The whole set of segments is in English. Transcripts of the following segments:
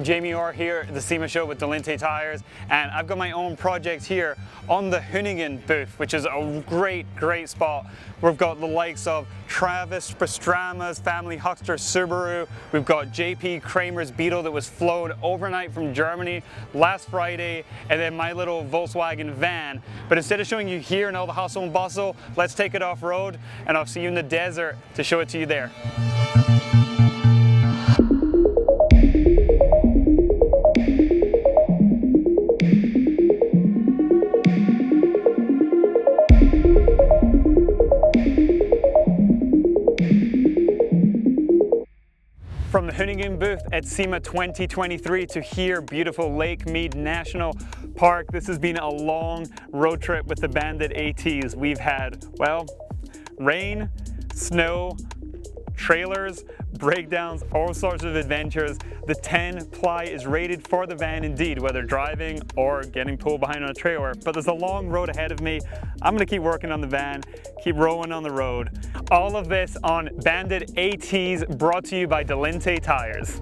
Jamie Orr here at the SEMA Show with Delinte tires, and I've got my own project here on the Hoonigan booth, which is a great spot. We've got the likes of Travis Pastrama's family Huckster Subaru. We've got JP Kramer's Beetle that was flown overnight from Germany last Friday, and then my little Volkswagen van. But instead of showing you here and all the hustle and bustle, let's take it off-road, and I'll see you in the desert to show it to you there. From the Hoonigan booth at SEMA 2023 to here, beautiful Lake Mead National Park. This has been a long road trip with the Bandit ATs. We've had, well, rain, snow, trailers, breakdowns, all sorts of adventures. The 10-ply is rated for the van indeed, whether driving or getting pulled behind on a trailer. But there's a long road ahead of me. I'm gonna keep working on the van, keep rolling on the road. All of this on Bandit ATs, brought to you by Delinte tires.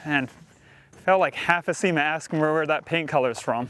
And felt like half a SEMA asking where that paint color's from.